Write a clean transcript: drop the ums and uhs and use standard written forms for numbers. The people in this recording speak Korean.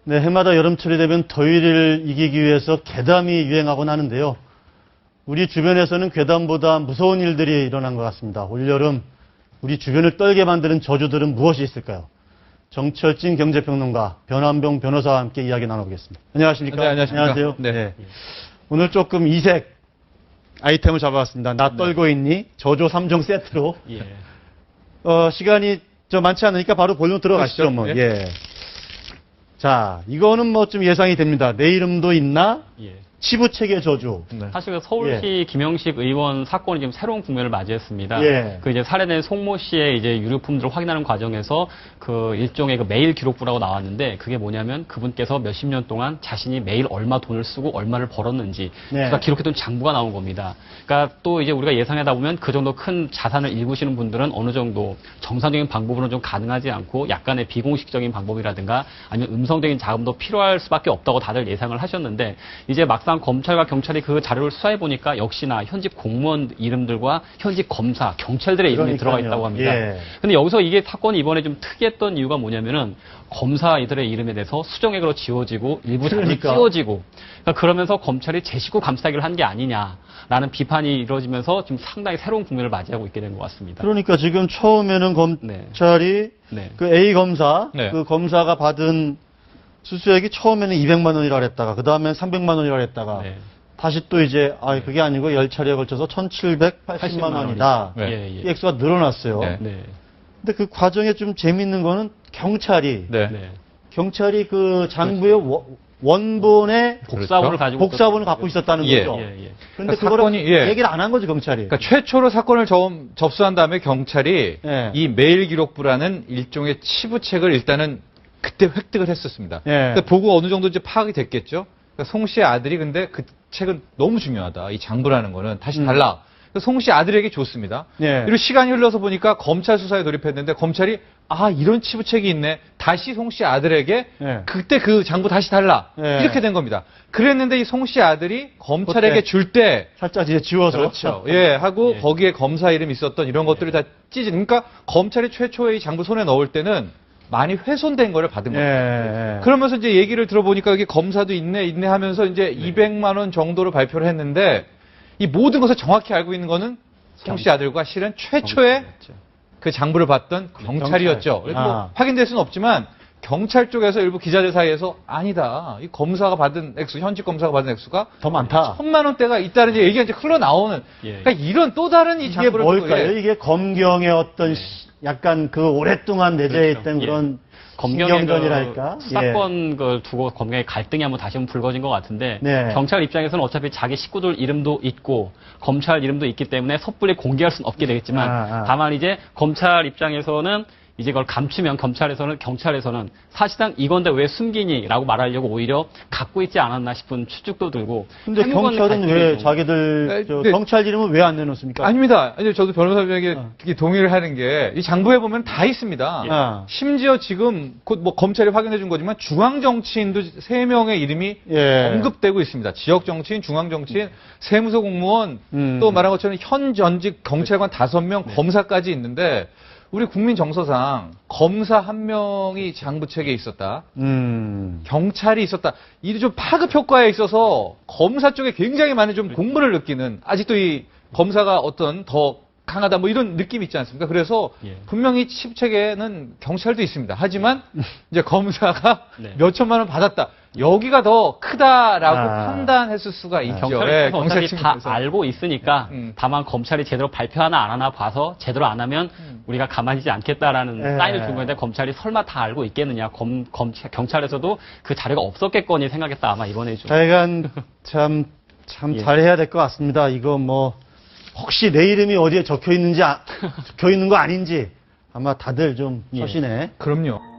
네, 해마다 여름철이 되면 더위를 이기기 위해서 괴담이 유행하곤 하는데요. 우리 주변에서는 괴담보다 무서운 일들이 일어난 것 같습니다. 올여름 우리 주변을 떨게 만드는 저주들은 무엇이 있을까요? 정철진 경제평론가, 변환병 변호사와 함께 이야기 나눠보겠습니다. 안녕하십니까? 네, 안녕하십니까? 안녕하세요. 네. 오늘 조금 이색 아이템을 잡아봤습니다. 나 떨고 있니? 저조 3종 세트로. 시간이 많지 않으니까 바로 본론 들어가시죠. 뭐. 예. 자, 이거는 뭐 좀 예상이 됩니다. 내 이름도 있나? 치부책의 저주. 사실 서울시 김영식 의원 사건이 지금 새로운 국면을 맞이했습니다. 그 이제 살해된 송모 씨의 이제 유류품들을 확인하는 과정에서 그 일종의 그 메일 기록부라고 나왔는데 그게 뭐냐면 그분께서 몇십 년 동안 자신이 매일 얼마 돈을 쓰고 얼마를 벌었는지 그러니까 기록했던 장부가 나온 겁니다. 그러니까 또 이제 우리가 예상하다 보면 그 정도 큰 자산을 일구시는 분들은 어느 정도 정상적인 방법으로는 좀 가능하지 않고 약간의 비공식적인 방법이라든가 아니면 음성적인 자금도 필요할 수밖에 없다고 다들 예상을 하셨는데 이제 막상 검찰과 경찰이 그 자료를 수사해 보니까 역시나 현직 공무원 이름들과 현직 검사, 경찰들의 이름이 들어가 있다고 합니다. 근데 여기서 이게 사건이 이번에 좀 특이했던 이유가 뭐냐면은 검사이들의 이름에 대해서 수정액으로 지워지고 일부 자료를 띄워지고 그러면서 검찰이 제 식구 감싸기를 한 게 아니냐라는 비판이 이루어지면서 지금 상당히 새로운 국면을 맞이하고 있게 된 것 같습니다. 그러니까 지금 처음에는 검찰이 그 A 검사, 그 검사가 받은 수수액이 처음에는 200만 원이라 그랬다가 그 다음엔 300만 원이라 그랬다가 다시 또 이제 그게 아니고 10차례에 걸쳐서 1780만 원이다. 이 액수가 늘어났어요. 근데 그 과정에 좀 재밌는 거는 경찰이 그 장부의 원본의 복사본을 갖고 있었다는 거죠. 그런데 그거를 얘기를 안 한 거죠, 경찰이. 그러니까 최초로 사건을 접수한 다음에 경찰이 이 메일 기록부라는 일종의 치부책을 일단은 그때 획득을 했었습니다. 그러니까 보고 어느 정도 이제 파악이 됐겠죠. 그러니까 송 씨의 아들이 근데 그 책은 너무 중요하다. 이 장부라는 거는 다시 달라. 송 씨 아들에게 줬습니다. 그리고 시간이 흘러서 보니까 검찰 수사에 돌입했는데 검찰이 이런 치부책이 있네. 다시 송 씨 아들에게 그때 그 장부 다시 달라. 이렇게 된 겁니다. 그랬는데 이 송 씨 아들이 검찰에게 줄 때 살짝 이제 지워서 그렇죠. 하고 거기에 검사 이름 있었던 이런 것들이 다 그러니까 검찰이 최초에 이 장부 손에 넣을 때는 많이 훼손된 거를 받은 겁니다. 그러면서 이제 얘기를 들어보니까 여기 검사도 있네 하면서 이제 200만 원 정도를 발표를 했는데 이 모든 것을 정확히 알고 있는 거는 송 씨 아들과 실은 최초에 그 장부를 받던 경찰이었죠. 뭐 확인될 수는 없지만 경찰 쪽에서 일부 기자들 사이에서 아니다. 이 검사가 받은 액수, 현직 검사가 받은 액수가 더 많다. 1000만 원대가 있다는 얘기가 이제 흘러나오는. 그러니까 이런 또 다른 이 장부를 이게 뭘까요? 이게 검경의 어떤 약간 그 오랫동안 내재해 있던 그런 검경전이랄까? 수사권 걸 두고 검경의 갈등이 한번 다시 한번 불거진 것 같은데 경찰 입장에서는 어차피 자기 식구들 이름도 있고 검찰 이름도 있기 때문에 섣불리 공개할 수는 없게 되겠지만 다만 이제 검찰 입장에서는 이제 그걸 감추면 경찰에서는 사실상 이건데 왜 숨기니라고 말하려고 오히려 갖고 있지 않았나 싶은 추측도 들고. 근데 경찰은 왜 자기들 경찰 이름은 왜 안 내놓습니까? 아닙니다. 아니 저도 변호사님에게 동의를 하는 게 이 장부에 보면 다 있습니다. 심지어 지금 곧 뭐 검찰이 확인해 준 거지만 중앙 정치인도 3명의 이름이 언급되고 있습니다. 지역 정치인, 중앙 정치인, 세무서 공무원 또 말한 것처럼 현 전직 경찰관 5명, 검사까지 있는데. 우리 국민 정서상 검사 1명이 장부책에 있었다. 경찰이 있었다. 이 좀 파급 효과에 있어서 검사 쪽에 굉장히 많은 좀 공분을 느끼는 아직도 이 검사가 어떤 더 강하다 뭐 이런 느낌이 있지 않습니까? 그래서 분명히 치부책에는 경찰도 있습니다. 하지만 이제 검사가 몇 천만 원 받았다. 여기가 더 크다라고 판단했을 수가 있죠. 경찰이 다 알고 있으니까 다만 검찰이 제대로 발표하나 안 하나 봐서 제대로 안 하면 우리가 가만히 있지 않겠다라는 사인을 준 건데 검찰이 설마 다 알고 있겠느냐. 경찰에서도 그 자료가 없었겠거니 생각했다. 아마 이번에 좀. 하여간 참 잘해야 될 것 같습니다. 이거 뭐 혹시 내 이름이 어디에 적혀 있는 거 아닌지 아마 다들 좀 서신해. 그럼요.